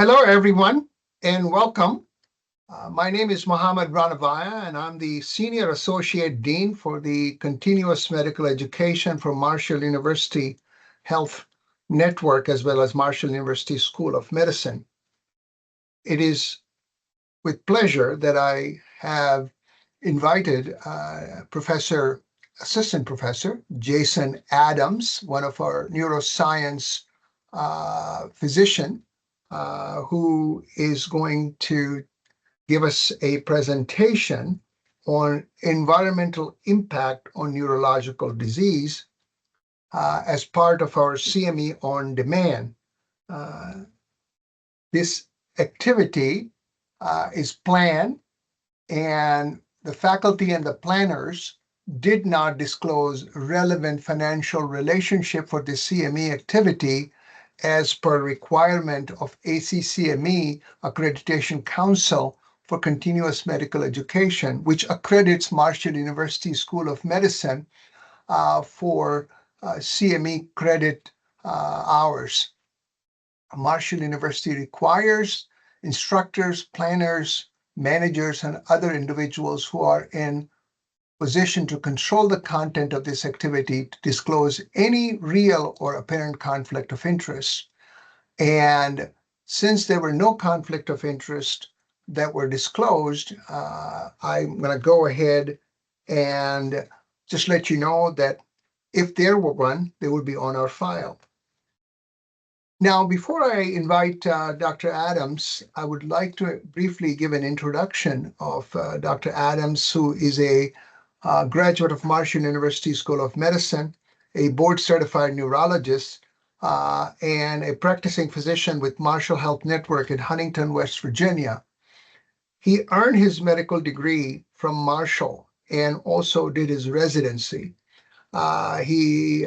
Hello, everyone, and welcome. My name is Mohammed Ranavaya, and I'm the Senior Associate Dean for the Continuous Medical Education from Marshall University Health Network, as well as Marshall University School of Medicine. It is with pleasure that I have invited Assistant Professor Jason Adams, one of our neuroscience physician, who is going to give us a presentation on environmental impact on neurological disease as part of our CME On Demand. This activity is planned, and the faculty and the planners did not disclose relevant financial relationship for the CME activity as per requirement of ACCME Accreditation Council for Continuous Medical Education, which accredits Marshall University School of Medicine for CME Credit hours. Marshall University requires instructors, planners, managers, and other individuals who are in position to control the content of this activity to disclose any real or apparent conflict of interest. And since there were no conflict of interest that were disclosed, I'm going to go ahead and just let you know that if there were one, they would be on our file. Now, before I invite Dr. Adams, I would like to briefly give an introduction of Dr. Adams, who is a graduate of Marshall University School of Medicine, a board-certified neurologist, and a practicing physician with Marshall Health Network in Huntington, West Virginia. He earned his medical degree from Marshall and also did his residency. He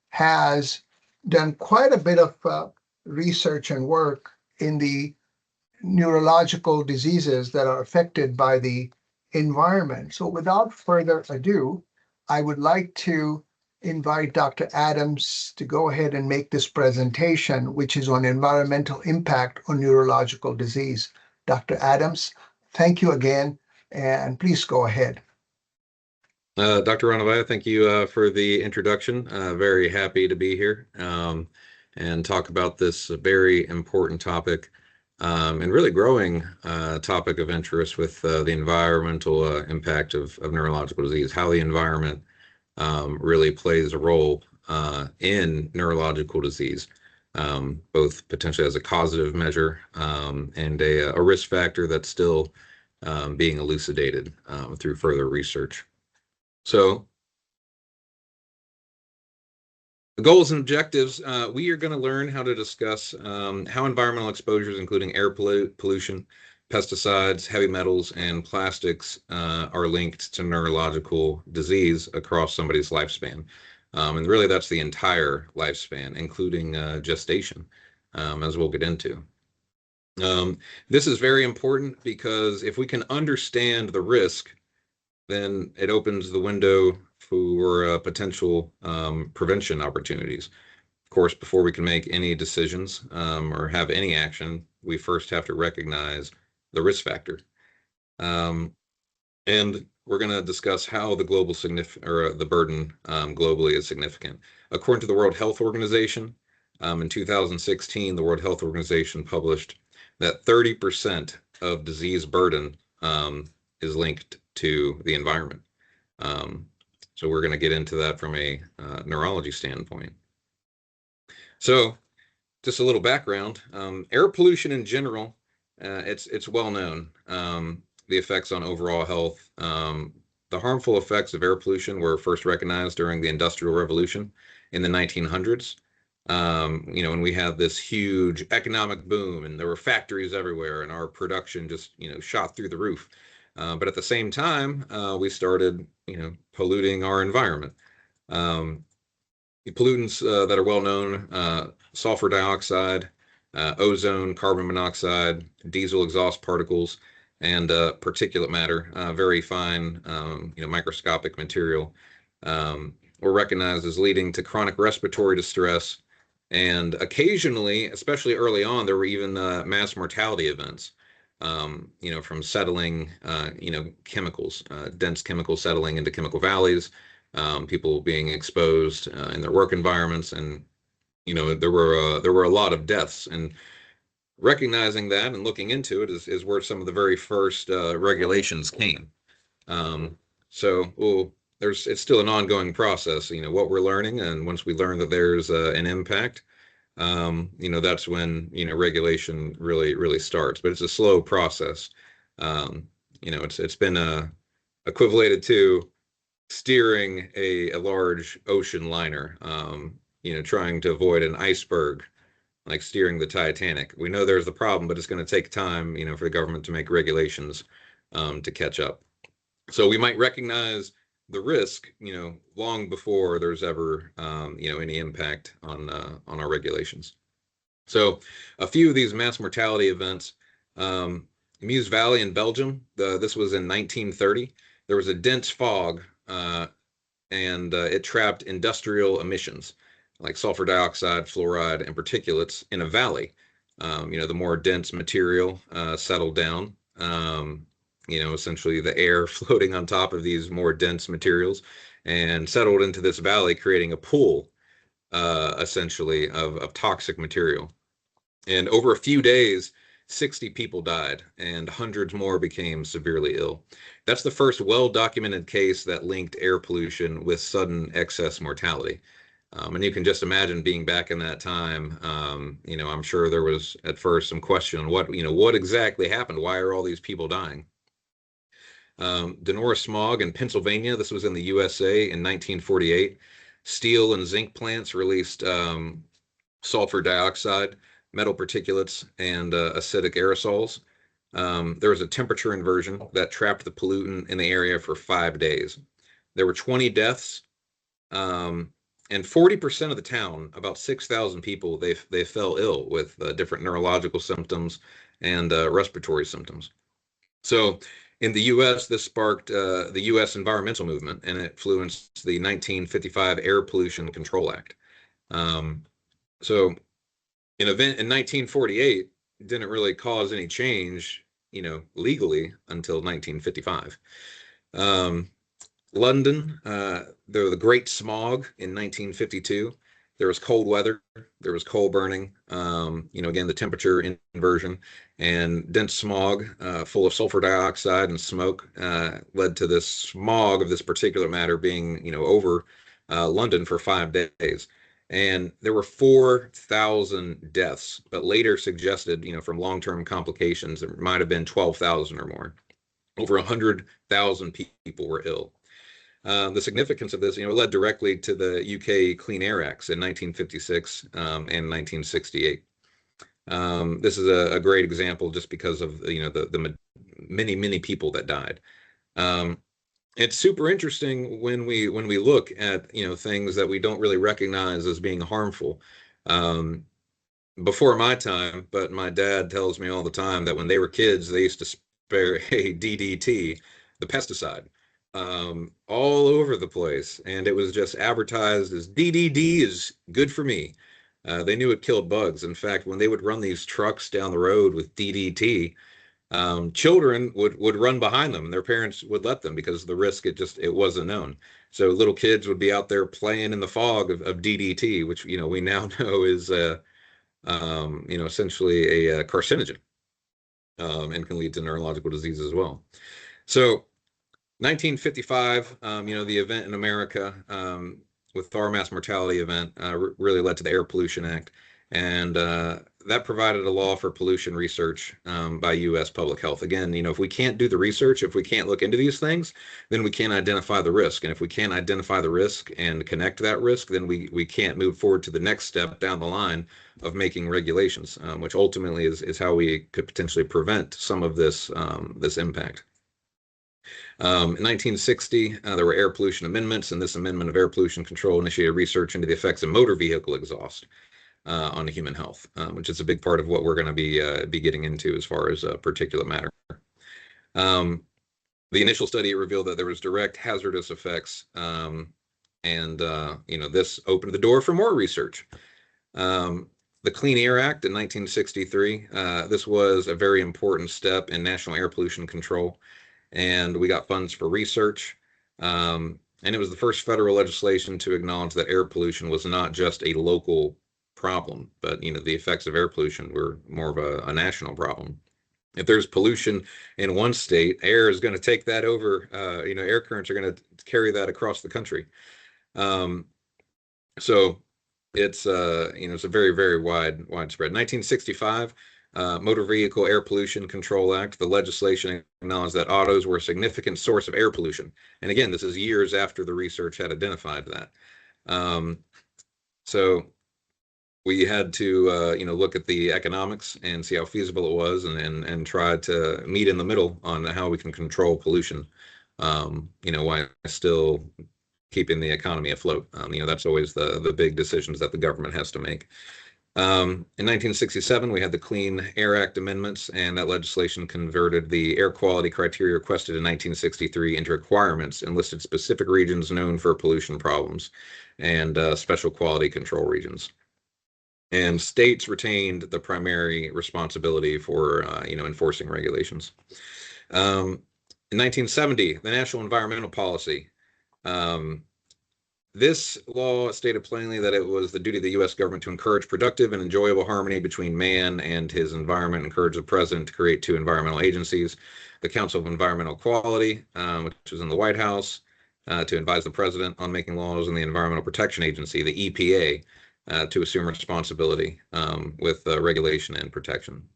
has done quite a bit of research and work in the neurological diseases that are affected by the environment. So without further ado, I would like to invite Dr. Adams to go ahead and make this presentation, which is on environmental impact on neurological disease. Dr. Adams, thank you again, and please go ahead. Dr. Ranavaya, thank you for the introduction. Very happy to be here and talk about this very important topic and really growing topic of interest with the environmental impact of neurological disease, how the environment really plays a role in neurological disease, both potentially as a causative measure and a risk factor that's still being elucidated through further research. So the goals and objectives, we are going to learn how to discuss how environmental exposures, including air pollution, pesticides, heavy metals, and plastics are linked to neurological disease across somebody's lifespan. And really that's the entire lifespan, including gestation, as we'll get into. This is very important because if we can understand the risk, then it opens the window for potential prevention opportunities. Of course, before we can make any decisions or have any action, we first have to recognize the risk factor. And we're going to discuss how the global the burden globally is significant. According to the World Health Organization, in 2016, the World Health Organization published that 30% of disease burden is linked to the environment. So we're going to get into that from a neurology standpoint. So just a little background, air pollution in general, it's well known, the effects on overall health. The harmful effects of air pollution were first recognized during the Industrial Revolution in the 1900s. When we had this huge economic boom and there were factories everywhere and our production just, shot through the roof. But at the same time, we started, polluting our environment. The pollutants that are well known, sulfur dioxide, ozone, carbon monoxide, diesel exhaust particles, and particulate matter, very fine, microscopic material, were recognized as leading to chronic respiratory distress, And occasionally, especially early on, there were even mass mortality events, from settling, chemicals, dense chemicals settling into chemical valleys, people being exposed in their work environments, and there were a lot of deaths. And recognizing that and looking into it is where some of the very first regulations came. Um, well, it's still an ongoing process. What we're learning, and once we learn that there's an impact, that's when regulation really starts. But it's a slow process. It's been equivalated to steering a large ocean liner. Trying to avoid an iceberg, like steering the Titanic. We know there's the problem, but it's going to take time, for the government to make regulations to catch up. So we might recognize the risk, long before there's ever, any impact on our regulations. So a few of these mass mortality events, Meuse Valley in Belgium, this was in 1930. There was a dense fog, and it trapped industrial emissions like sulfur dioxide, fluoride, and particulates in a valley. The more dense material settled down. Essentially the air floating on top of these more dense materials and settled into this valley, creating a pool, essentially, of toxic material. And over a few days, 60 people died and hundreds more became severely ill. That's the first well-documented case that linked air pollution with sudden excess mortality. And you can just imagine being back in that time. I'm sure there was at first some question on what exactly happened. Why are all these people dying? Denora smog in Pennsylvania. This was in the USA in 1948. Steel and zinc plants released sulfur dioxide, metal particulates, and acidic aerosols. There was a temperature inversion that trapped the pollutant in the area for 5 days. There were 20 deaths, and 40% of the town, about 6,000 people, they fell ill with different neurological symptoms and respiratory symptoms. So in the U.S., this sparked the U.S. environmental movement, and it influenced the 1955 Air Pollution Control Act. So an event in 1948 didn't really cause any change, legally until 1955. London, the Great Smog in 1952. There was cold weather, there was coal burning, again, the temperature inversion, and dense smog full of sulfur dioxide and smoke led to this smog of this particular matter being, over London for 5 days. And there were 4,000 deaths, but later suggested, from long-term complications, there might have been 12,000 or more. Over 100,000 people were ill. The significance of this, led directly to the UK Clean Air Acts in 1956 and 1968. This is a great example just because of the many people that died. It's super interesting when we look at things that we don't really recognize as being harmful. Before my time, but my dad tells me all the time that when they were kids, they used to spray DDT, the pesticide, all over the place, and it was just advertised as DDD is good for me. They knew it killed bugs. In fact, when they would run these trucks down the road with DDT, children would run behind them, and their parents would let them because the risk it wasn't known. So little kids would be out there playing in the fog of DDT, which we now know is essentially a carcinogen, and can lead to neurological disease as well. So 1955, the event in America with our mass mortality event really led to the Air Pollution Act, and that provided a law for pollution research by U.S. public health. Again, if we can't do the research, if we can't look into these things, then we can't identify the risk. And if we can't identify the risk and connect that risk, then we can't move forward to the next step down the line of making regulations, which ultimately is how we could potentially prevent some of this impact. In 1960, there were air pollution amendments, and this amendment of air pollution control initiated research into the effects of motor vehicle exhaust on human health, which is a big part of what we're going to be getting into as far as particulate matter. The initial study revealed that there was direct hazardous effects, and this opened the door for more research. The Clean Air Act in 1963, this was a very important step in national air pollution control, and we got funds for research. And it was the first federal legislation to acknowledge that air pollution was not just a local problem, but the effects of air pollution were more of a national problem. If there's pollution in one state, air is going to take that over. Air currents are going to carry that across the country. So it's it's a very, very widespread. 1965, Motor Vehicle Air Pollution Control Act. The legislation acknowledged that autos were a significant source of air pollution. And again, this is years after the research had identified that. So we had to look at the economics and see how feasible it was, and try to meet in the middle on how we can control pollution, while still keeping the economy afloat. That's always the big decisions that the government has to make. In 1967, we had the Clean Air Act amendments, and that legislation converted the air quality criteria requested in 1963 into requirements and listed specific regions known for pollution problems and special quality control regions. And states retained the primary responsibility for enforcing regulations. In 1970, the National Environmental Policy. This law stated plainly that it was the duty of the U.S. government to encourage productive and enjoyable harmony between man and his environment, encourage the president to create two environmental agencies, the Council of Environmental Quality, which was in the White House, to advise the president on making laws, and the Environmental Protection Agency, the EPA, to assume responsibility with regulation and protection.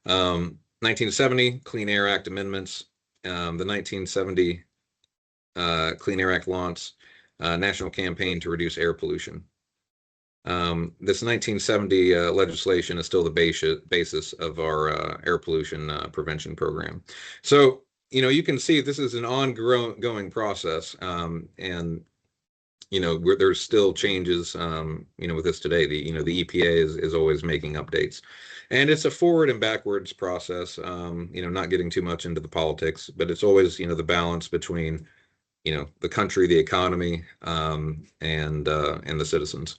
1970 Clean Air Act amendments. The 1970 Clean Air Act launched national campaign to reduce air pollution. This 1970 legislation is still the basis of our air pollution prevention program. So, you can see this is an ongoing process, and there's still changes, with this today. The EPA is always making updates, and it's a forward and backwards process. Not getting too much into the politics, but it's always the balance between the country, the economy, and the citizens.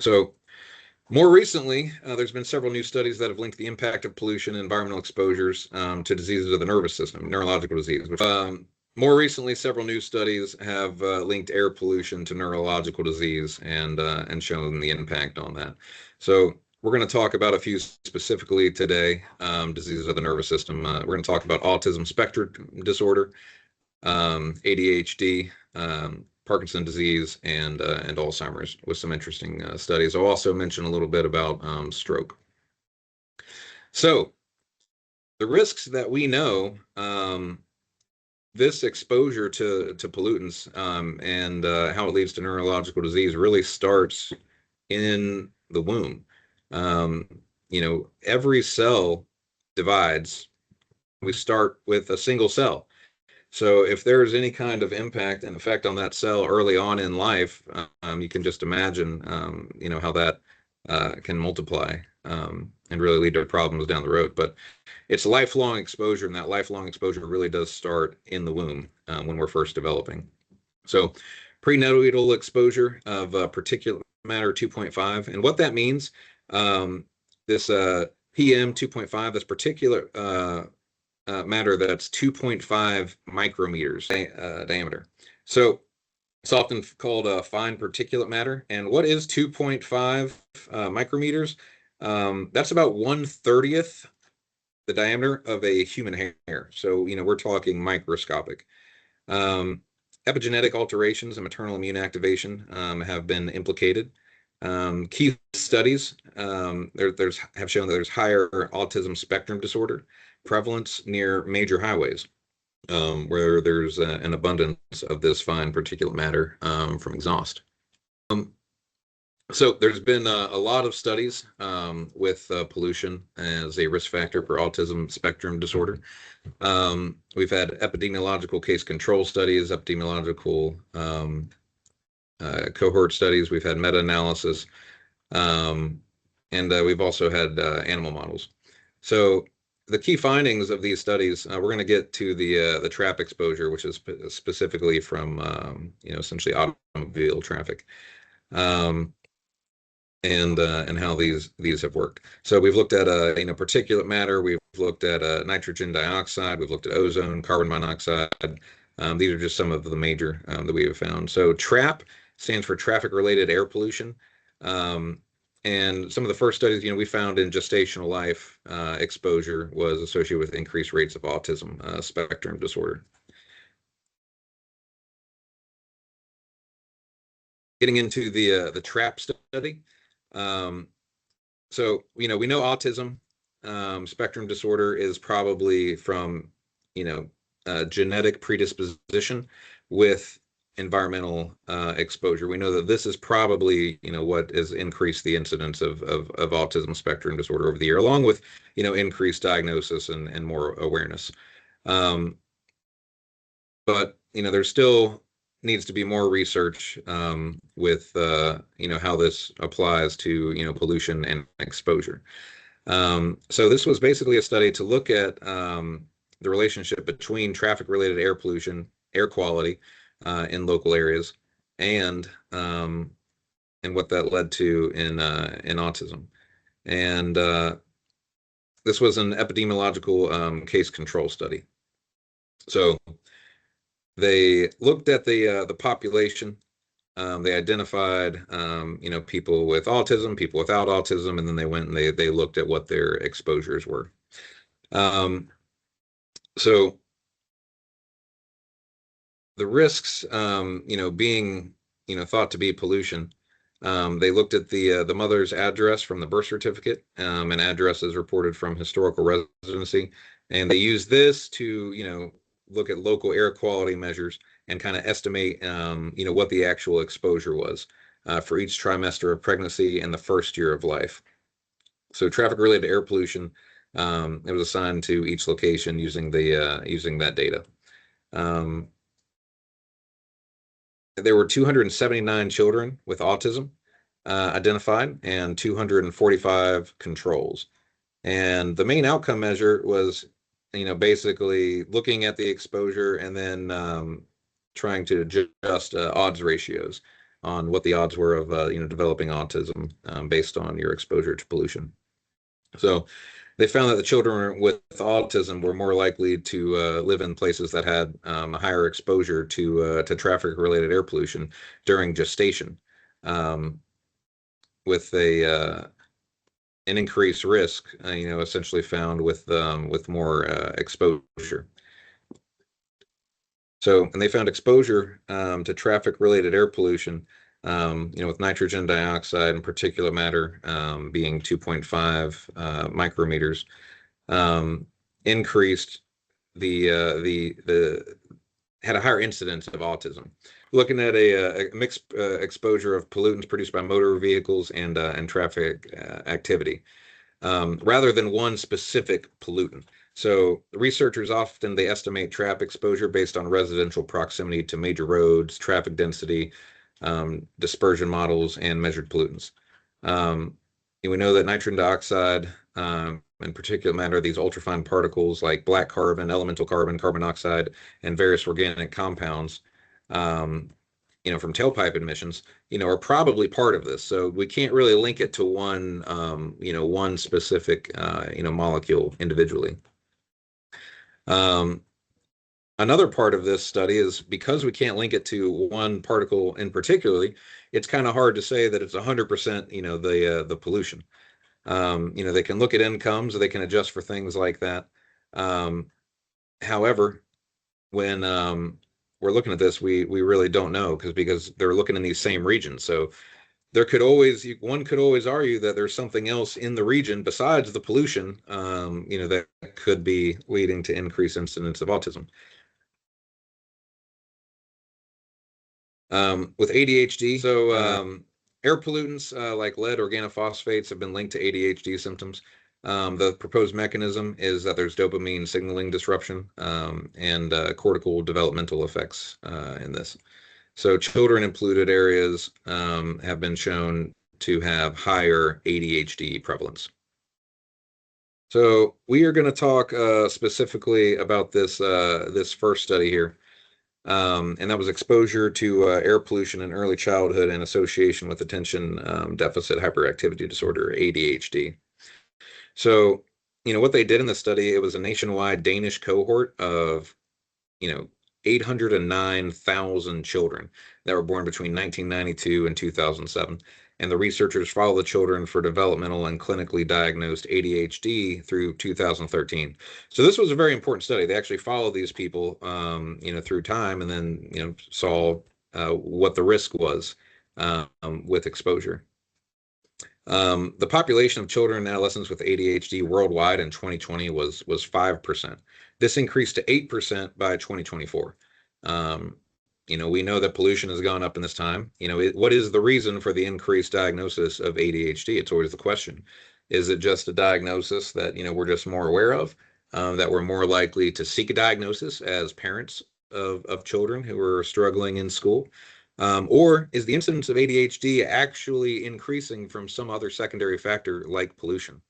So more recently, there's been several new studies that have linked the impact of pollution and environmental exposures to diseases of the nervous system, neurological disease. More recently, several new studies have linked air pollution to neurological disease and shown the impact on that. So we're going to talk about a few specifically today, diseases of the nervous system. We're going to talk about autism spectrum disorder, ADHD, Parkinson disease, and Alzheimer's, with some interesting studies. I'll also mention a little bit about stroke. So the risks that we know, this exposure to pollutants and how it leads to neurological disease really starts in the womb. Every cell divides. We start with a single cell. So if there's any kind of impact and effect on that cell early on in life, you can just imagine, how that can multiply and really lead to problems down the road. But it's lifelong exposure, and that lifelong exposure really does start in the womb when we're first developing. So prenatal exposure of particulate matter 2.5, and what that means, this PM 2.5, this particulate matter that's 2.5 micrometers diameter. So it's often called fine particulate matter. And what is 2.5 micrometers? That's about 1/30th the diameter of a human hair. So, we're talking microscopic. Epigenetic alterations and maternal immune activation have been implicated. Key studies have shown that there's higher autism spectrum disorder prevalence near major highways, where there's an abundance of this fine particulate matter from exhaust. So there's been a lot of studies with pollution as a risk factor for autism spectrum disorder. We've had epidemiological case control studies, epidemiological cohort studies. We've had meta-analysis, and we've also had animal models. So the key findings of these studies, we're going to get to the trap exposure, which is specifically from essentially automobile traffic, and how these have worked. So we've looked at particulate matter, we've looked at nitrogen dioxide, we've looked at ozone, carbon monoxide. These are just some of the major that we have found. So TRAP stands for traffic-related air pollution. And some of the first studies, we found in gestational life exposure was associated with increased rates of autism spectrum disorder. Getting into the TRAP study. So, we know autism spectrum disorder is probably from, genetic predisposition with environmental exposure. We know that this is probably, what has increased the incidence of autism spectrum disorder over the year, along with, increased diagnosis and more awareness. But, there still needs to be more research with, how this applies to, pollution and exposure. So this was basically a study to look at the relationship between traffic-related air pollution, air quality in local areas, and what that led to in autism. And this was an epidemiological case control study. So they looked at the population. They identified, people with autism, people without autism, and then they went and they looked at what their exposures were. So the risks, being, thought to be pollution. They looked at the mother's address from the birth certificate, and addresses reported from historical residency, and they used this to, look at local air quality measures and kind of estimate, what the actual exposure was for each trimester of pregnancy and the first year of life. So traffic-related air pollution, it was assigned to each location using that data. There were 279 children with autism identified and 245 controls. And the main outcome measure was, basically looking at the exposure and then trying to adjust odds ratios on what the odds were of, developing autism based on your exposure to pollution. So they found that the children with autism were more likely to live in places that had a higher exposure to traffic-related air pollution during gestation, with an increased risk, essentially found with more exposure. So, and they found exposure to traffic-related air pollution, with nitrogen dioxide and particulate matter being 2.5 micrometers, increased the had a higher incidence of autism. Looking at a mixed exposure of pollutants produced by motor vehicles and traffic activity, rather than one specific pollutant. So researchers often, they estimate trap exposure based on residential proximity to major roads, traffic density, dispersion models, and measured pollutants. We know that nitrogen dioxide and particulate matter, these ultrafine particles like black carbon, elemental carbon, carbon dioxide, and various organic compounds, from tailpipe emissions, are probably part of this. So we can't really link it to one, one specific, molecule individually. Another part of this study is because we can't link it to one particle in particularly, it's kind of hard to say that it's 100%, the pollution. They can look at incomes, or they can adjust for things like that. However, when we're looking at this, we really don't know because they're looking in these same regions. So one could always argue that there's something else in the region besides the pollution, that could be leading to increased incidence of autism. With ADHD, so air pollutants like lead organophosphates have been linked to ADHD symptoms. The proposed mechanism is that there's dopamine signaling disruption and cortical developmental effects in this. So children in polluted areas have been shown to have higher ADHD prevalence. So we are going to talk specifically about this first study here, and that was exposure to air pollution in early childhood and association with attention deficit hyperactivity disorder, ADHD. So, what they did in the study, it was a nationwide Danish cohort of, 809,000 children that were born between 1992 and 2007. And the researchers followed the children for developmental and clinically diagnosed ADHD through 2013. So this was a very important study. They actually followed these people, through time, and then, saw what the risk was with exposure. The population of children and adolescents with ADHD worldwide in 2020 was 5%. This increased to 8% by 2024. We know that pollution has gone up in this time. What is the reason for the increased diagnosis of ADHD? It's always the question. Is it just a diagnosis that, we're just more aware of, that we're more likely to seek a diagnosis as parents of children who are struggling in school? Or is the incidence of ADHD actually increasing from some other secondary factor like pollution?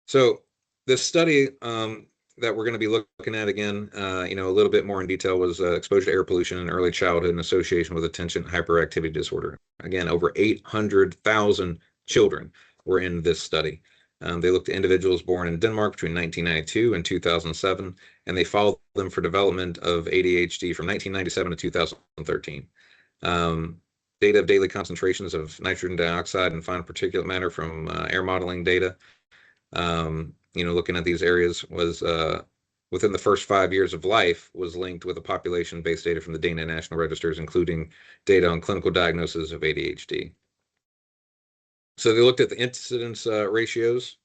So this study that we're going to be looking at again, a little bit more in detail was exposure to air pollution in early childhood in association with attention hyperactivity disorder. Again, over 800,000 children were in this study. They looked at individuals born in Denmark between 1992 and 2007, and they followed them for development of ADHD from 1997 to 2013. Data of daily concentrations of nitrogen dioxide and fine particulate matter from air modeling data, looking at these areas was within the first 5 years of life was linked with a population-based data from the Dana National Registers, including data on clinical diagnosis of ADHD. So they looked at the incidence ratios,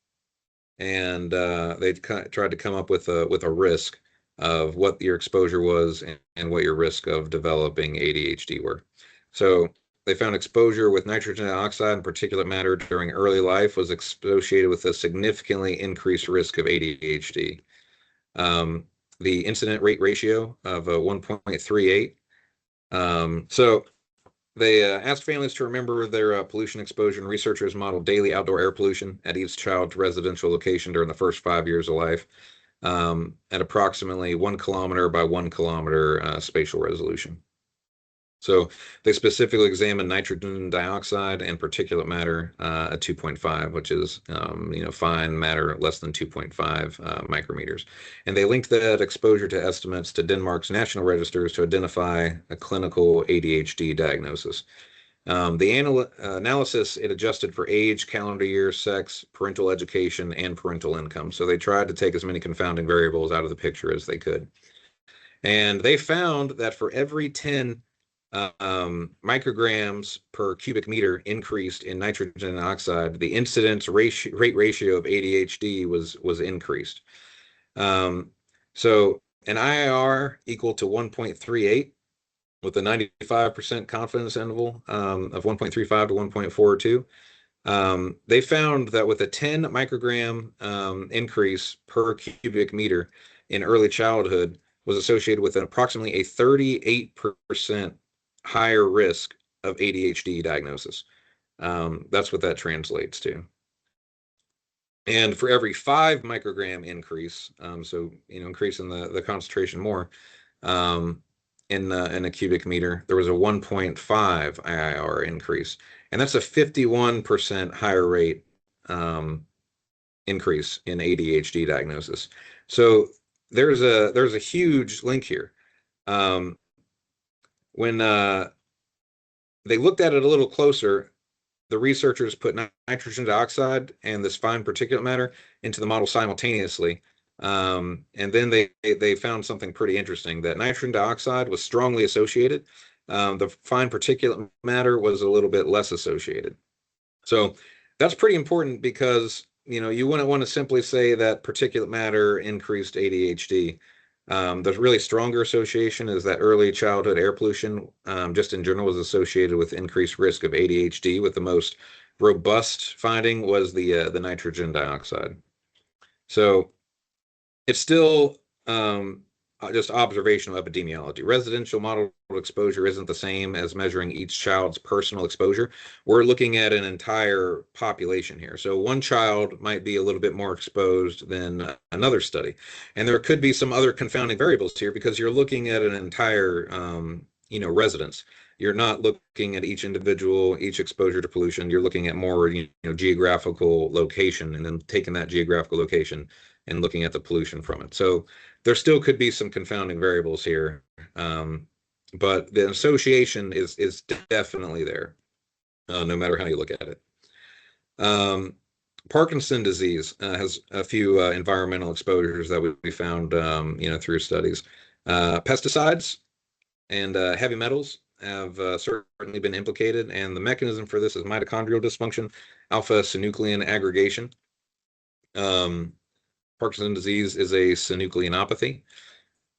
and they tried to come up with a risk of what your exposure was and what your risk of developing ADHD were. So they found exposure with nitrogen dioxide and particulate matter during early life was associated with a significantly increased risk of ADHD. The incident rate ratio of 1.38. So they asked families to remember their pollution exposure, and researchers modeled daily outdoor air pollution at each child's residential location during the first 5 years of life at approximately 1 kilometer by 1 kilometer spatial resolution. So they specifically examined nitrogen dioxide and particulate matter at 2.5, which is, fine matter less than 2.5 micrometers. And they linked that exposure to estimates to Denmark's national registers to identify a clinical ADHD diagnosis. The analysis, it adjusted for age, calendar year, sex, parental education, and parental income. So they tried to take as many confounding variables out of the picture as they could. And they found that for every 10 micrograms per cubic meter increased in nitrogen oxide, the incidence rate ratio of ADHD was increased. So an IIR equal to 1.38 with a 95% confidence interval of 1.35 to 1.42. They found that with a 10 microgram increase per cubic meter in early childhood was associated with an approximately a 38% higher risk of ADHD diagnosis. That's what that translates to. And for every 5 microgram increase, so increasing the concentration more in a cubic meter, there was a 1.5 IIR increase, and that's a 51% higher rate increase in ADHD diagnosis. So there's a huge link here. When they looked at it a little closer, the researchers put nitrogen dioxide and this fine particulate matter into the model simultaneously. And then they found something pretty interesting, that nitrogen dioxide was strongly associated. The fine particulate matter was a little bit less associated. So that's pretty important because, you wouldn't want to simply say that particulate matter increased ADHD. The really stronger association is that early childhood air pollution, just in general, was associated with increased risk of ADHD, with the most robust finding was the nitrogen dioxide. So it's still just observational epidemiology. Residential model exposure isn't the same as measuring each child's personal exposure. We're looking at an entire population here. So one child might be a little bit more exposed than another study. And there could be some other confounding variables here because you're looking at an entire, residence. You're not looking at each individual, each exposure to pollution. You're looking at more, geographical location and then taking that geographical location and looking at the pollution from it. So there still could be some confounding variables here, but the association is definitely there, no matter how you look at it. Parkinson disease has a few environmental exposures that we found, through studies. Pesticides and heavy metals have certainly been implicated, and the mechanism for this is mitochondrial dysfunction, alpha-synuclein aggregation. Parkinson's disease is a synucleinopathy.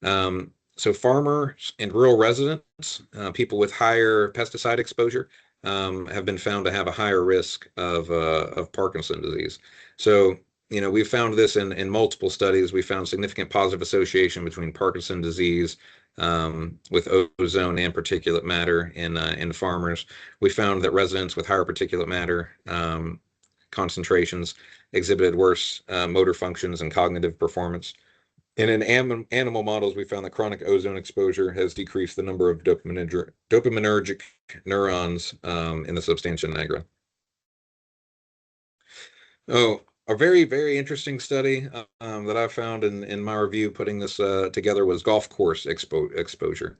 So farmers and rural residents, people with higher pesticide exposure, have been found to have a higher risk of Parkinson's disease. So, we've found this in multiple studies. We found significant positive association between Parkinson's disease with ozone and particulate matter in farmers. We found that residents with higher particulate matter concentrations exhibited worse motor functions and cognitive performance. And in animal models, we found that chronic ozone exposure has decreased the number of dopaminergic neurons in the substantia nigra. Oh, a very, very interesting study that I found in my review putting this together was golf course exposure.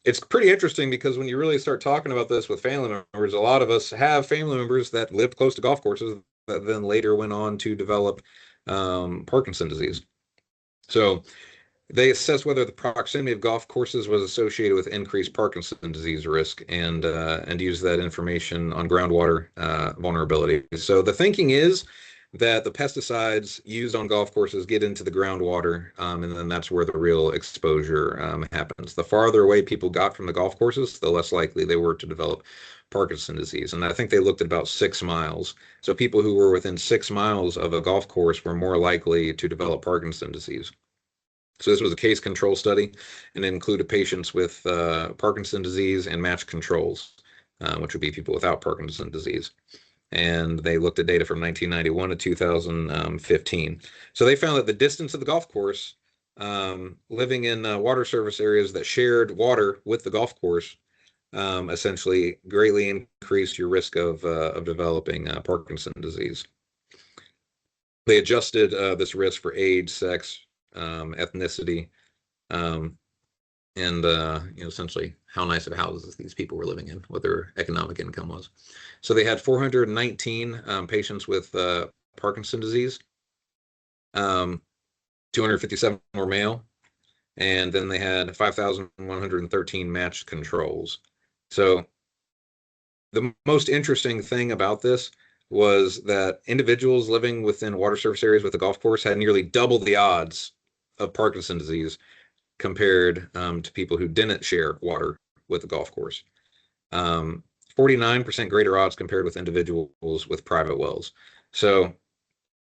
It's pretty interesting because when you really start talking about this with family members, a lot of us have family members that lived close to golf courses that then later went on to develop Parkinson's disease. So they assessed whether the proximity of golf courses was associated with increased Parkinson's disease risk and used that information on groundwater vulnerability. So the thinking is that the pesticides used on golf courses get into the groundwater, and then that's where the real exposure happens. The farther away people got from the golf courses, the less likely they were to develop Parkinson's disease. And I think they looked at about 6 miles. So people who were within 6 miles of a golf course were more likely to develop Parkinson's disease. So this was a case control study and it included patients with Parkinson's disease and matched controls, which would be people without Parkinson's disease. And they looked at data from 1991 to 2015. So they found that the distance of the golf course, living in water service areas that shared water with the golf course, essentially greatly increased your risk of developing Parkinson's disease. They adjusted this risk for age, sex, ethnicity, and essentially how nice of houses these people were living in, what their economic income was. So they had 419 patients with Parkinson's disease. 257 were male, and then they had 5,113 matched controls. So the most interesting thing about this was that individuals living within water surface areas with a golf course had nearly double the odds of Parkinson's disease compared to people who didn't share water with the golf course. 49% greater odds compared with individuals with private wells. So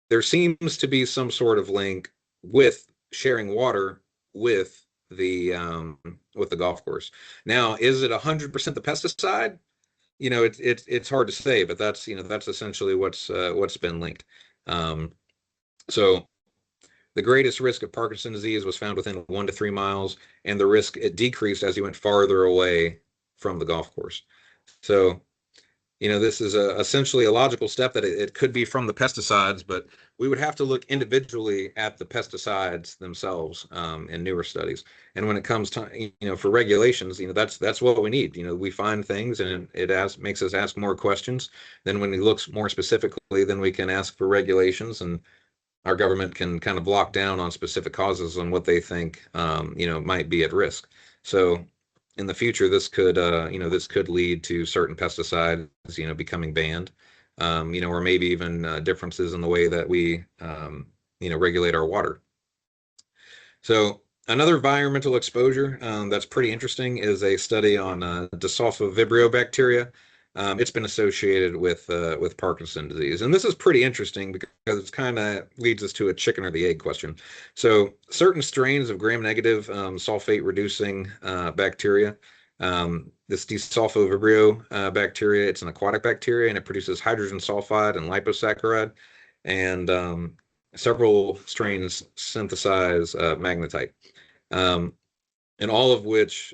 there seems to be some sort of link with sharing water with the golf course. Now, is it 100% the pesticide? It's hard to say, but that's essentially what's been linked. So the greatest risk of Parkinson's disease was found within 1 to 3 miles, and the risk it decreased as you went farther away from the golf course. So, this is essentially a logical step that it could be from the pesticides, but we would have to look individually at the pesticides themselves in newer studies. And when it comes to, for regulations, that's what we need. We find things and it makes us ask more questions. Then when we look more specifically, then we can ask for regulations, and our government can kind of block down on specific causes and what they think, might be at risk. So in the future, this could lead to certain pesticides, becoming banned, or maybe even differences in the way that we, regulate our water. So another environmental exposure that's pretty interesting is a study on Drosophila vibrio bacteria. it's been associated with Parkinson's disease. And this is pretty interesting because it kind of leads us to a chicken or the egg question. So certain strains of gram-negative sulfate-reducing bacteria, this desulfovibrio bacteria, it's an aquatic bacteria, and it produces hydrogen sulfide and liposaccharide. And several strains synthesize magnetite. And all of which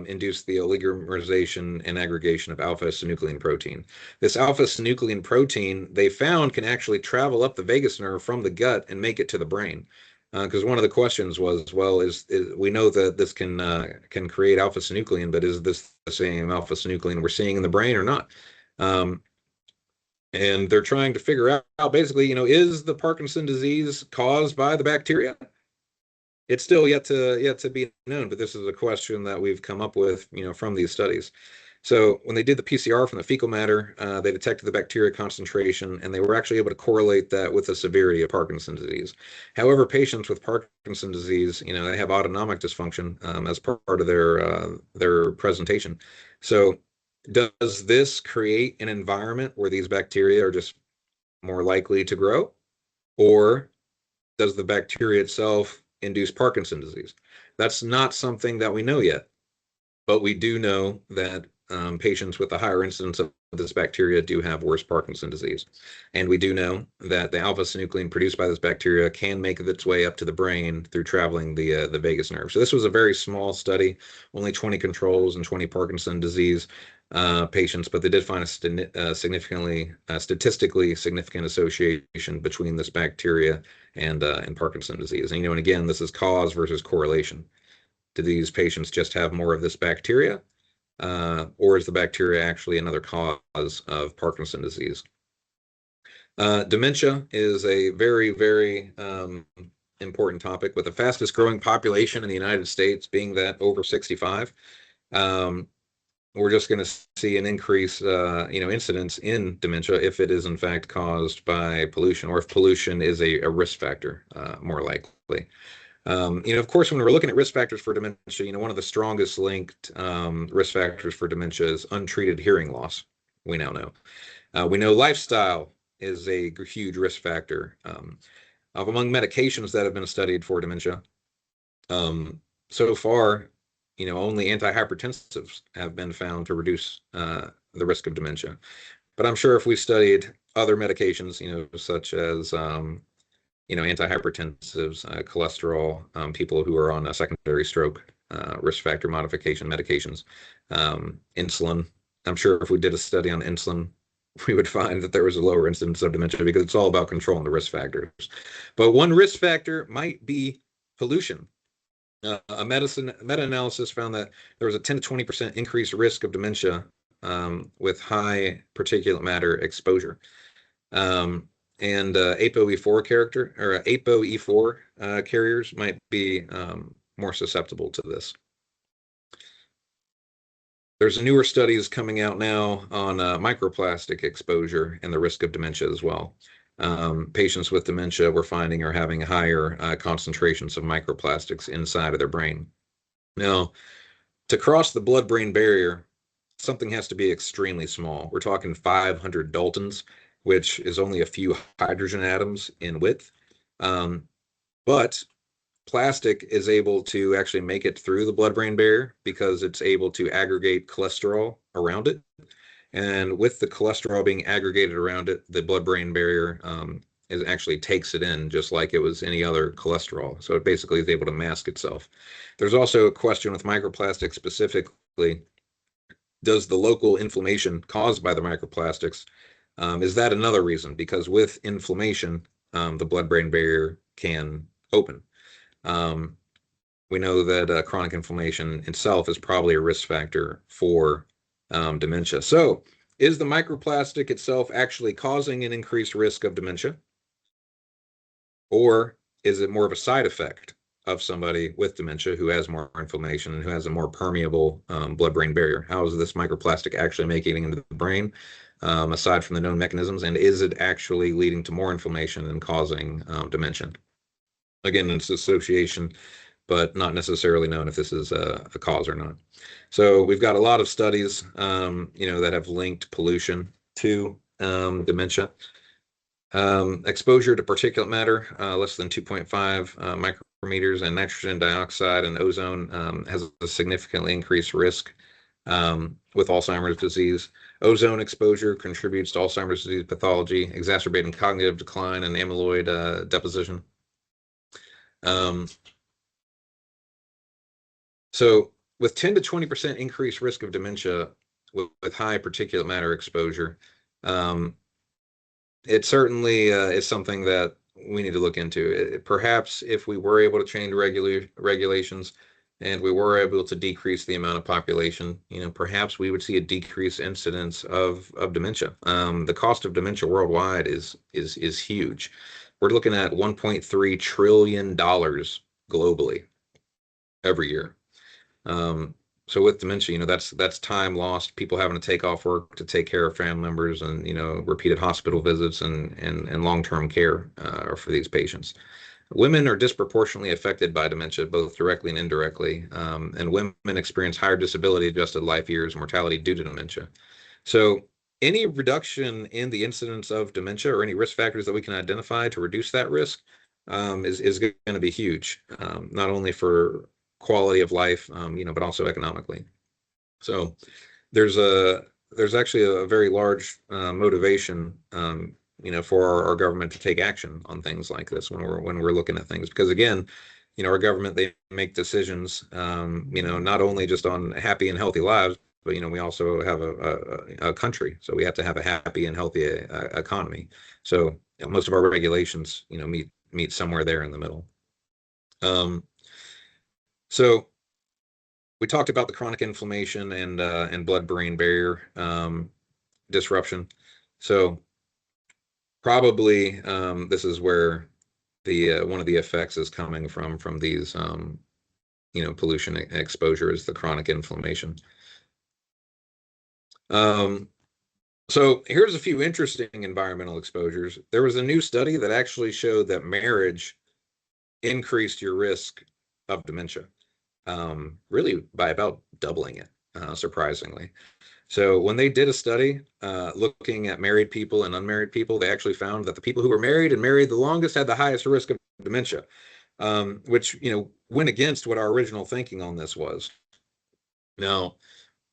induce the oligomerization and aggregation of alpha-synuclein protein. This alpha-synuclein protein, they found, can actually travel up the vagus nerve from the gut and make it to the brain. Because one of the questions was, well, is we know that this can create alpha-synuclein, but is this the same alpha-synuclein we're seeing in the brain or not? And they're trying to figure out basically, is the Parkinson disease caused by the bacteria? It's still yet to be known, but this is a question that we've come up with, from these studies. So when they did the PCR from the fecal matter, they detected the bacteria concentration, and they were actually able to correlate that with the severity of Parkinson's disease. However, patients with Parkinson's disease, they have autonomic dysfunction as part of their presentation. So does this create an environment where these bacteria are just more likely to grow, or does the bacteria itself induce Parkinson's disease? That's not something that we know yet, but we do know that patients with a higher incidence of this bacteria do have worse Parkinson's disease. And we do know that the alpha-synuclein produced by this bacteria can make its way up to the brain through traveling the vagus nerve. So this was a very small study, only 20 controls and 20 Parkinson's disease patients, but they did find a statistically significant association between this bacteria and Parkinson's disease. And again, this is cause versus correlation. Do these patients just have more of this bacteria, or is the bacteria actually another cause of Parkinson's disease? Dementia is a very, very important topic, with the fastest growing population in the United States being that over 65. We're just going to see an increase, incidence in dementia if it is in fact caused by pollution, or if pollution is a risk factor, more likely. Of course, when we're looking at risk factors for dementia, one of the strongest linked risk factors for dementia is untreated hearing loss. We now know. We know lifestyle is a huge risk factor. Among medications that have been studied for dementia, so far, only antihypertensives have been found to reduce the risk of dementia. But I'm sure if we studied other medications, such as antihypertensives, cholesterol, people who are on a secondary stroke, risk factor modification medications, insulin. I'm sure if we did a study on insulin, we would find that there was a lower incidence of dementia, because it's all about controlling the risk factors. But one risk factor might be pollution. A meta-analysis found that there was a 10 to 20% increased risk of dementia with high particulate matter exposure. And ApoE4 carriers might be more susceptible to this. There's newer studies coming out now on microplastic exposure and the risk of dementia as well. Patients with dementia, we're finding, are having higher concentrations of microplastics inside of their brain. Now, to cross the blood-brain barrier, something has to be extremely small. We're talking 500 Daltons, which is only a few hydrogen atoms in width. But plastic is able to actually make it through the blood-brain barrier because it's able to aggregate cholesterol around it. And with the cholesterol being aggregated around it, the blood-brain barrier actually takes it in just like it was any other cholesterol. So it basically is able to mask itself. There's also a question with microplastics specifically. Does the local inflammation caused by the microplastics, is that another reason? Because with inflammation, the blood-brain barrier can open. We know that chronic inflammation itself is probably a risk factor for dementia. So is the microplastic itself actually causing an increased risk of dementia? Or is it more of a side effect of somebody with dementia who has more inflammation and who has a more permeable blood-brain barrier? How is this microplastic actually making it into the brain, aside from the known mechanisms? And is it actually leading to more inflammation and causing dementia? Again, it's association but not necessarily known if this is a cause or not. So we've got a lot of studies, that have linked pollution to dementia. Exposure to particulate matter, less than 2.5 micrometers, and nitrogen dioxide and ozone has a significantly increased risk with Alzheimer's disease. Ozone exposure contributes to Alzheimer's disease pathology, exacerbating cognitive decline and amyloid deposition. So with 10 to 20% increased risk of dementia with high particulate matter exposure, it certainly is something that we need to look into. Perhaps if we were able to change regulations and we were able to decrease the amount of population, perhaps we would see a decreased incidence of dementia. The cost of dementia worldwide is huge. We're looking at $1.3 trillion globally every year. So with dementia, that's time lost, people having to take off work to take care of family members, and repeated hospital visits and long-term care for these patients. Women are disproportionately affected by dementia, both directly and indirectly, and women experience higher disability-adjusted life years and mortality due to dementia. So any reduction in the incidence of dementia or any risk factors that we can identify to reduce that risk is going to be huge, not only for quality of life, but also economically. So there's actually a very large motivation, for our government to take action on things like this when we're looking at things, because again, our government, they make decisions, not only just on happy and healthy lives, but we also have a country, so we have to have a happy and healthy economy. So most of our regulations, meet somewhere there in the middle. So we talked about the chronic inflammation and blood-brain barrier disruption. So probably this is where the one of the effects is coming from these pollution exposure is the chronic inflammation. So here's a few interesting environmental exposures. There was a new study that actually showed that marriage increased your risk of dementia, really by about doubling it, surprisingly. So when they did a study looking at married people and unmarried people, they actually found that the people who were married and married the longest had the highest risk of dementia, which went against what our original thinking on this was. Now,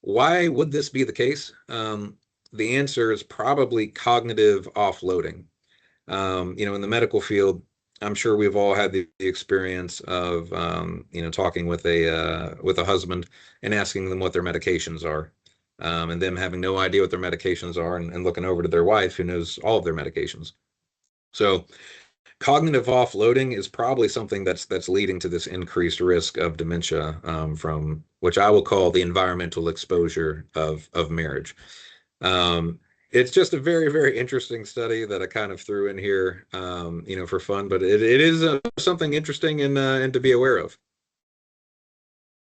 why would this be the case? The answer is probably cognitive offloading. In the medical field, I'm sure we've all had the experience of talking with a husband and asking them what their medications are, and them having no idea what their medications are, and looking over to their wife who knows all of their medications. So cognitive offloading is probably something that's leading to this increased risk of dementia, from which I will call the environmental exposure of marriage. It's just a very, very interesting study that I kind of threw in here, for fun, but it is something interesting and to be aware of.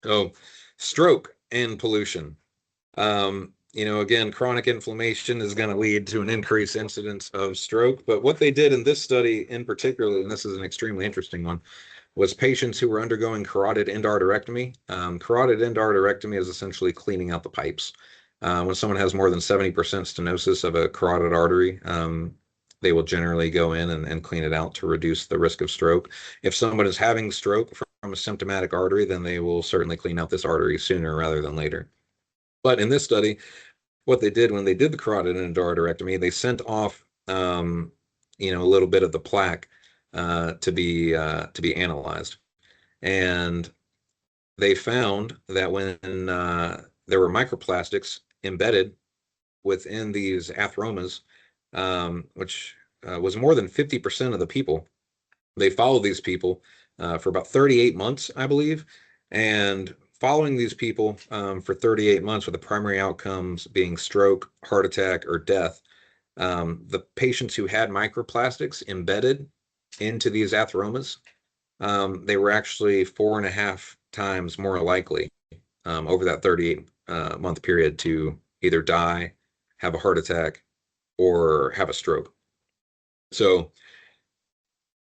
So, stroke and pollution. Again, chronic inflammation is going to lead to an increased incidence of stroke. But what they did in this study in particular, and this is an extremely interesting one, was patients who were undergoing carotid endarterectomy. Carotid endarterectomy is essentially cleaning out the pipes. When someone has more than 70% stenosis of a carotid artery, they will generally go in and clean it out to reduce the risk of stroke. If someone is having stroke from a symptomatic artery, then they will certainly clean out this artery sooner rather than later. But in this study, what they did when they did the carotid endarterectomy, they sent off a little bit of the plaque to be analyzed, and they found that when there were microplastics embedded within these atheromas, which was more than 50% of the people. They followed these people for about 38 months, I believe, and following these people for 38 months with the primary outcomes being stroke, heart attack, or death, the patients who had microplastics embedded into these atheromas, they were actually 4.5 times more likely over that 38-month period to either die, have a heart attack, or have a stroke. So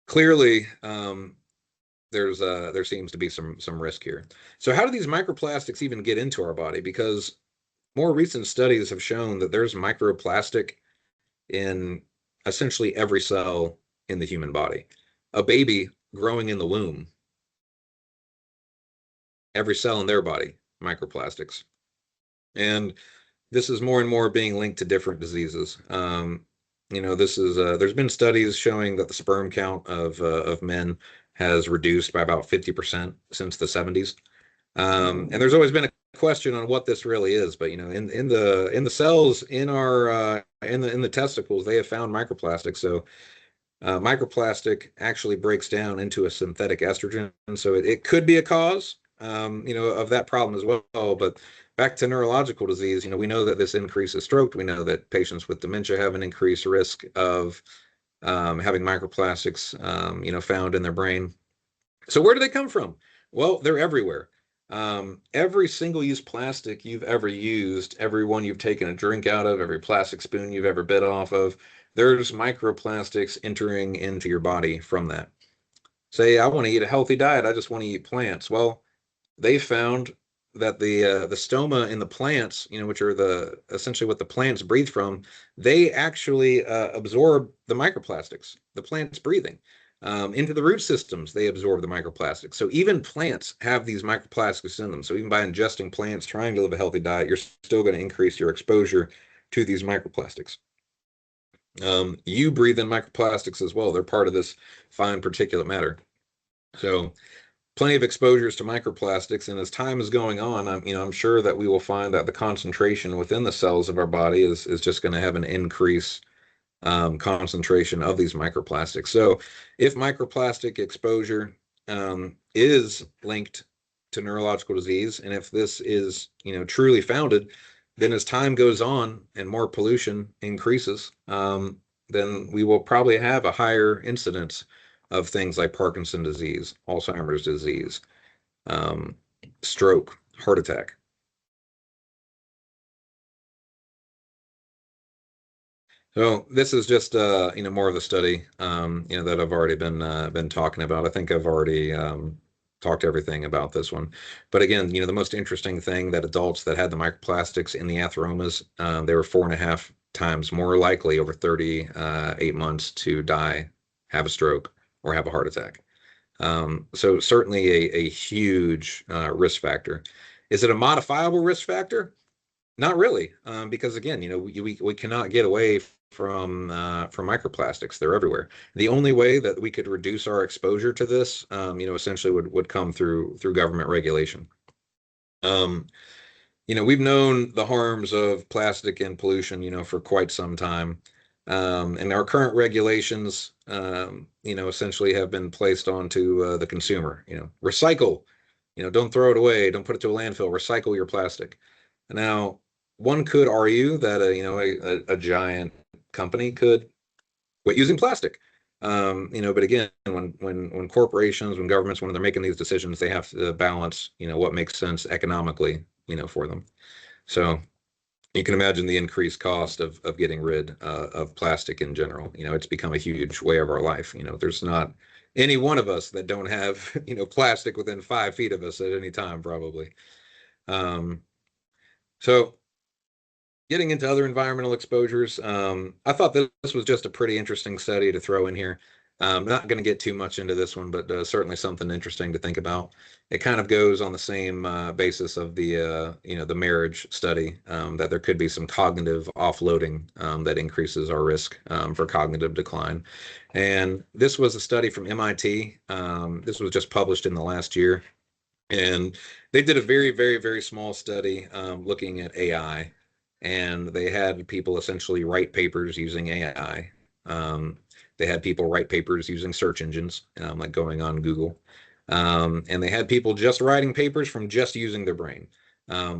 clearly, there seems to be some risk here. So how do these microplastics even get into our body? Because more recent studies have shown that there's microplastic in essentially every cell in the human body. A baby growing in the womb, every cell in their body, microplastics. And this is more and more being linked to different diseases. This is there's been studies showing that the sperm count of men has reduced by about 50% since the 70s. And there's always been a question on what this really is, but in the cells in our in the testicles, they have found microplastics. So microplastic actually breaks down into a synthetic estrogen, so it could be a cause, of that problem as well. But back to neurological disease, we know that this increases stroke. We know that patients with dementia have an increased risk of having microplastics, found in their brain. So where do they come from? Well, they're everywhere. Every single-use plastic you've ever used, every one you've taken a drink out of, every plastic spoon you've ever bit off of, there's microplastics entering into your body from that. Say, I want to eat a healthy diet, I just want to eat plants. Well, they found that the stoma in the plants, which are essentially what the plants breathe from, they actually absorb the microplastics, the plant's breathing. Into the root systems, they absorb the microplastics. So even plants have these microplastics in them. So even by ingesting plants, trying to live a healthy diet, you're still going to increase your exposure to these microplastics. You breathe in microplastics as well. They're part of this fine particulate matter. So plenty of exposures to microplastics, and as time is going on, I'm sure that we will find that the concentration within the cells of our body is just going to have an increase concentration of these microplastics. So if microplastic exposure is linked to neurological disease, and if this is truly founded, then as time goes on and more pollution increases, then we will probably have a higher incidence of things like Parkinson's disease, Alzheimer's disease, stroke, heart attack. So this is just more of the study that I've already been talking about. I think I've already talked everything about this one. But again, the most interesting thing, that adults that had the microplastics in the atheromas, they were 4.5 times more likely over 38 months to die, have a stroke, or have a heart attack. So certainly a huge risk factor. Is it a modifiable risk factor? Not really, because again, we cannot get away from microplastics. They're everywhere. The only way that we could reduce our exposure to this, essentially would come through government regulation. We've known the harms of plastic and pollution, for quite some time. And our current regulations, essentially have been placed onto the consumer. Recycle, don't throw it away, don't put it to a landfill, recycle your plastic. Now, one could argue that a giant company could quit using plastic. But again, when corporations, when governments, when they're making these decisions, they have to balance, what makes sense economically, for them. So you can imagine the increased cost of getting rid of plastic in general. It's become a huge way of our life. There's not any one of us that don't have, plastic within 5 feet of us at any time, probably. So getting into other environmental exposures, I thought this was just a pretty interesting study to throw in here. I'm not going to get too much into this one, but certainly something interesting to think about. It kind of goes on the same basis of the marriage study, that there could be some cognitive offloading that increases our risk for cognitive decline. And this was a study from MIT. This was just published in the last year. And they did a very, very, very small study looking at AI. And they had people essentially write papers using AI. They had people write papers using search engines, like going on Google. And they had people just writing papers from just using their brain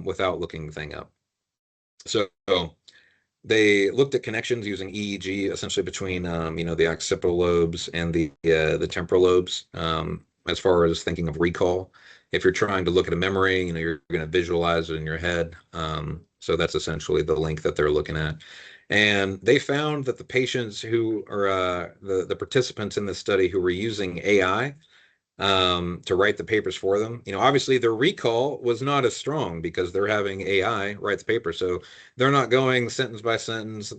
without looking the thing up. So they looked at connections using EEG, essentially between the occipital lobes and the temporal lobes, as far as thinking of recall. If you're trying to look at a memory, you're going to visualize it in your head. So that's essentially the link that they're looking at. And they found that the patients who are the participants in this study who were using AI, to write the papers for them. Obviously their recall was not as strong because they're having AI write the paper. So they're not going sentence by sentence,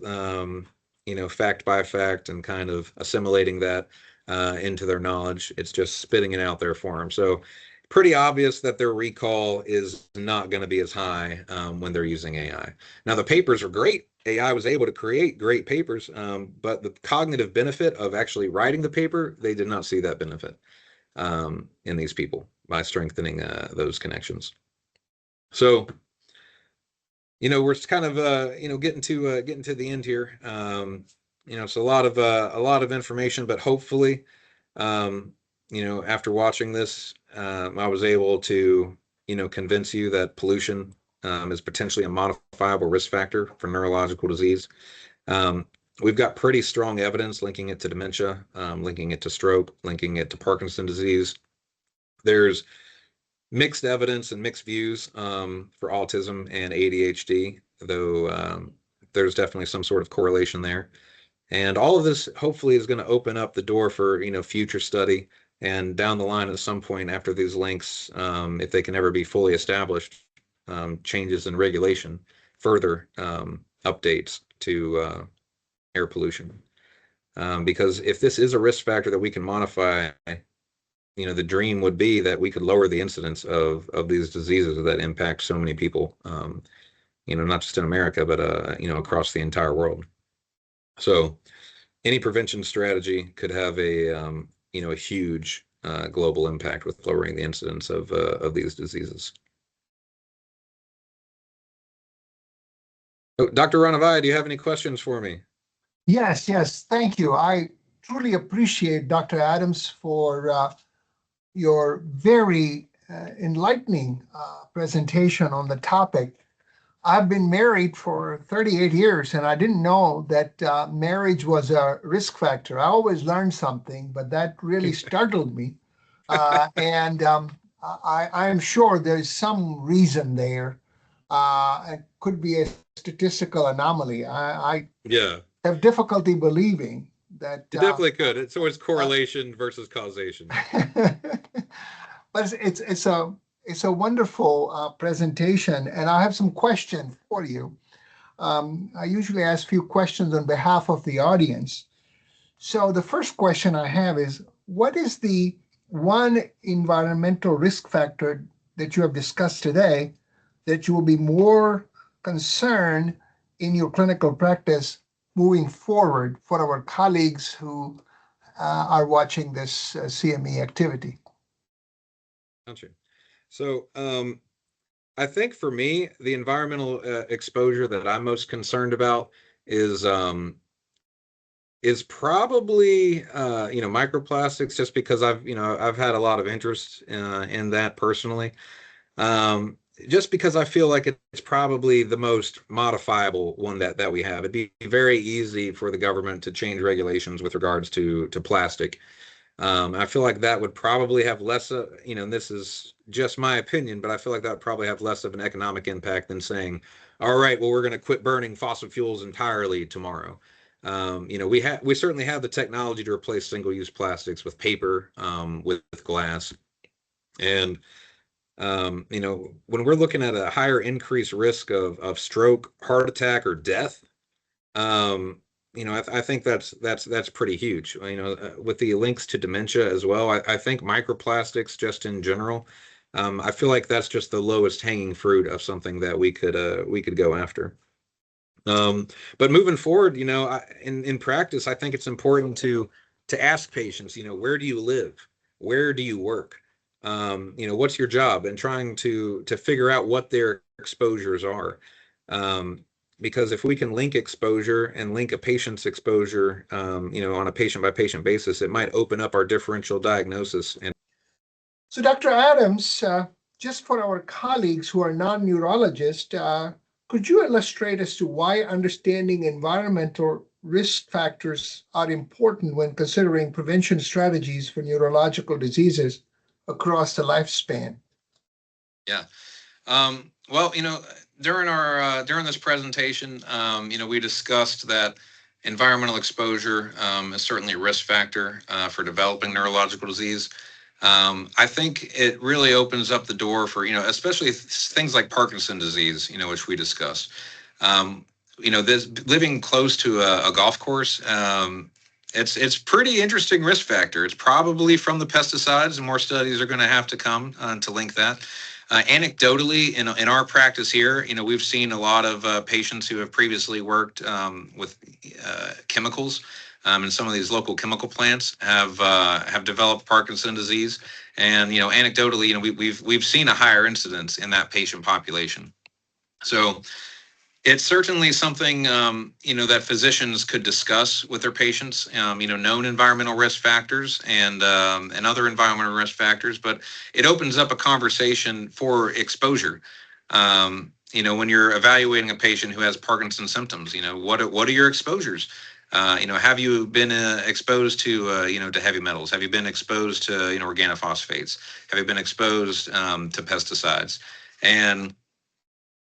fact by fact and kind of assimilating that into their knowledge. It's just spitting it out there for them. So pretty obvious that their recall is not going to be as high when they're using AI. Now the papers are great. AI was able to create great papers, but the cognitive benefit of actually writing the paper, they did not see that benefit in these people by strengthening those connections. So, we're kind of getting to the end here. So a lot of information, but hopefully, after watching this, I was able to convince you that pollution is potentially a modifiable risk factor for neurological disease. We've got pretty strong evidence linking it to dementia, linking it to stroke, linking it to Parkinson's disease. There's mixed evidence and mixed views for autism and ADHD, though there's definitely some sort of correlation there. And all of this hopefully is going to open up the door for future study, and down the line at some point after these links, if they can ever be fully established, changes in regulation, further updates to air pollution. Because if this is a risk factor that we can modify, the dream would be that we could lower the incidence of these diseases that impact so many people, not just in America, but, across the entire world. So any prevention strategy could have a huge global impact with lowering the incidence of these diseases. Oh, Dr. Ranavai, do you have any questions for me? Yes, thank you. I truly appreciate Dr. Adams for your very enlightening presentation on the topic. I've been married for 38 years, and I didn't know that marriage was a risk factor. I always learned something, but that really startled me. And I'm sure there's some reason there. It could be a statistical anomaly. I Yeah, have difficulty believing that. it definitely could. It's always correlation versus causation. But it's a wonderful presentation, and I have some questions for you. I usually ask a few questions on behalf of the audience. So the first question I have is, what is the one environmental risk factor that you have discussed today that you will be more concerned in your clinical practice moving forward for our colleagues who are watching this CME activity? Gotcha. So I think for me, the environmental exposure that I'm most concerned about is probably microplastics, just because I've had a lot of interest in that personally. Just because I feel like it's probably the most modifiable one that we have. It'd be very easy for the government to change regulations with regards to plastic. I feel like that would probably have less, and this is just my opinion, but I feel like that would probably have less of an economic impact than saying, all right, well, we're going to quit burning fossil fuels entirely tomorrow. We certainly have the technology to replace single-use plastics with paper, with glass. And, when we're looking at a higher increased risk of stroke, heart attack, or death, I think that's pretty huge. With the links to dementia as well, I think microplastics just in general, I feel like that's just the lowest hanging fruit of something that we could go after. But moving forward, in practice, I think it's important to ask patients, where do you live? Where do you work? What's your job? And trying to figure out what their exposures are. Because if we can link exposure and link a patient's exposure, on a patient by patient basis, it might open up our differential diagnosis. So, Dr. Adams, just for our colleagues who are non-neurologists, could you illustrate as to why understanding environmental risk factors are important when considering prevention strategies for neurological diseases across the lifespan? Yeah. Well, during this presentation, we discussed that environmental exposure is certainly a risk factor for developing neurological disease. I think it really opens up the door for, especially things like Parkinson disease, which we discussed. Um, this living close to a golf course, it's pretty interesting risk factor. It's probably from the pesticides, and more studies are going to have to come to link that. Anecdotally, in our practice here, we've seen a lot of patients who have previously worked with chemicals, and some of these local chemical plants have developed Parkinson disease, and anecdotally, we've seen a higher incidence in that patient population. So it's certainly something that physicians could discuss with their patients. Known environmental risk factors and other environmental risk factors, but it opens up a conversation for exposure. When you're evaluating a patient who has Parkinson's symptoms, what are your exposures? Have you been exposed to to heavy metals? Have you been exposed to organophosphates? Have you been exposed to pesticides? And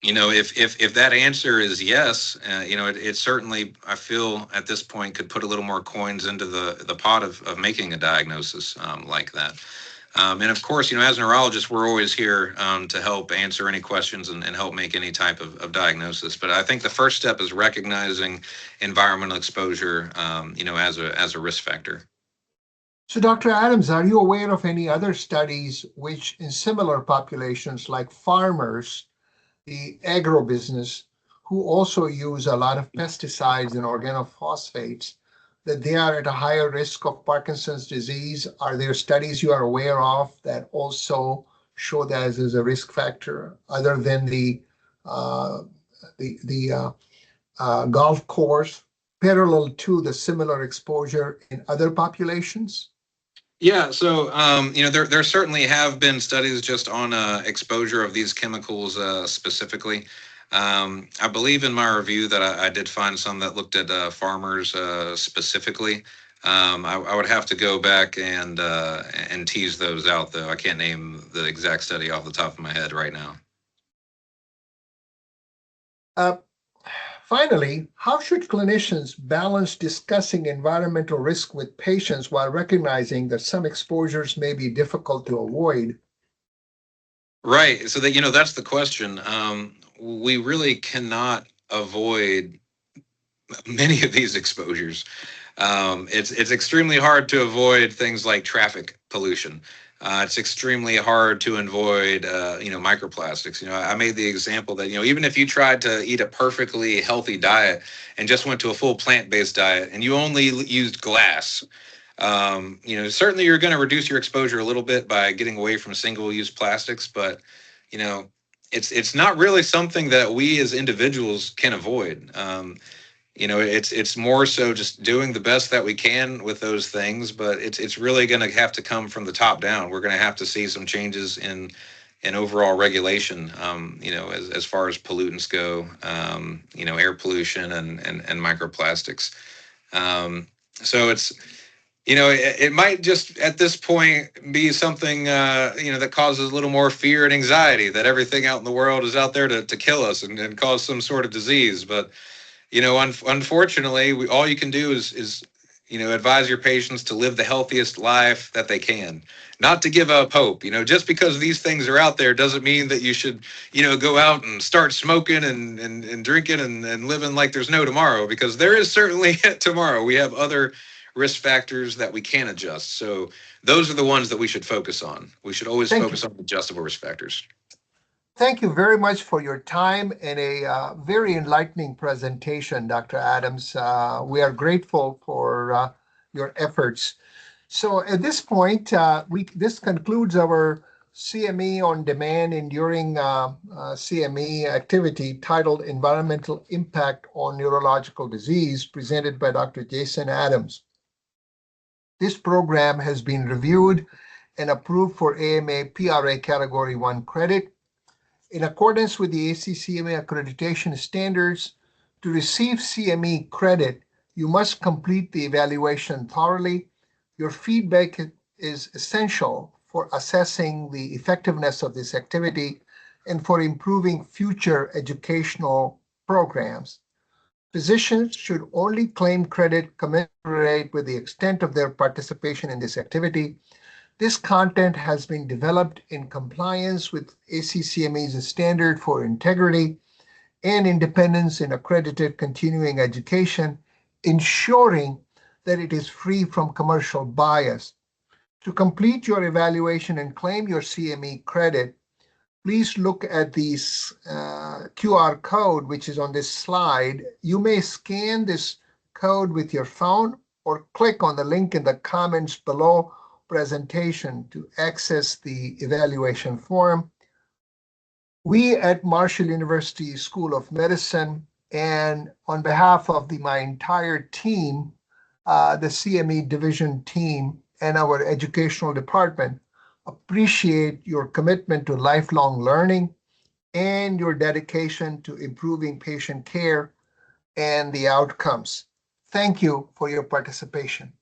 if that answer is yes, it certainly, I feel at this point, could put a little more coins into the pot of making a diagnosis like that. And of course, as neurologists, we're always here to help answer any questions and help make any type of diagnosis. But I think the first step is recognizing environmental exposure, as a risk factor. So, Dr. Adams, are you aware of any other studies which, in similar populations like farmers, the agribusiness, who also use a lot of pesticides and organophosphates, that they are at a higher risk of Parkinson's disease? Are there studies you are aware of that also show that as a risk factor, other than the golf course, parallel to the similar exposure in other populations? Yeah, so there certainly have been studies just on exposure of these chemicals specifically. I believe in my review that I did find some that looked at farmers specifically. I would have to go back and tease those out, though. I can't name the exact study off the top of my head right now. Finally, how should clinicians balance discussing environmental risk with patients while recognizing that some exposures may be difficult to avoid? Right. So that's the question. We really cannot avoid many of these exposures. It's extremely hard to avoid things like traffic pollution. It's extremely hard to avoid, microplastics. I made the example that, even if you tried to eat a perfectly healthy diet and just went to a full plant-based diet and you only used glass, certainly you're going to reduce your exposure a little bit by getting away from single-use plastics, but, it's not really something that we as individuals can avoid. It's more so just doing the best that we can with those things, but it's really going to have to come from the top down. We're going to have to see some changes in overall regulation, as far as pollutants go, air pollution and microplastics. So it might just at this point be something that causes a little more fear and anxiety that everything out in the world is out there to kill us and cause some sort of disease, but unfortunately, all you can do is advise your patients to live the healthiest life that they can, not to give up hope. Just because these things are out there doesn't mean that you should, go out and start smoking and drinking and living like there's no tomorrow, because there is certainly tomorrow. We have other risk factors that we can adjust. So those are the ones that we should focus on. We should always focus on adjustable risk factors. Thank you very much for your time and a very enlightening presentation, Dr. Adams. We are grateful for your efforts. So at this point, this concludes our CME On Demand Enduring CME activity titled Environmental Impact on Neurological Disease, presented by Dr. Jason Adams. This program has been reviewed and approved for AMA PRA Category 1 credit. In accordance with the ACCMA accreditation standards, to receive CME credit, you must complete the evaluation thoroughly. Your feedback is essential for assessing the effectiveness of this activity and for improving future educational programs. Physicians should only claim credit commensurate with the extent of their participation in this activity. This content has been developed in compliance with ACCME's standard for integrity and independence in accredited continuing education, ensuring that it is free from commercial bias. To complete your evaluation and claim your CME credit, please look at this QR code, which is on this slide. You may scan this code with your phone or click on the link in the comments below presentation to access the evaluation form. We at Marshall University School of Medicine, and on behalf of my entire team, the CME division team, and our educational department, appreciate your commitment to lifelong learning and your dedication to improving patient care and the outcomes. Thank you for your participation.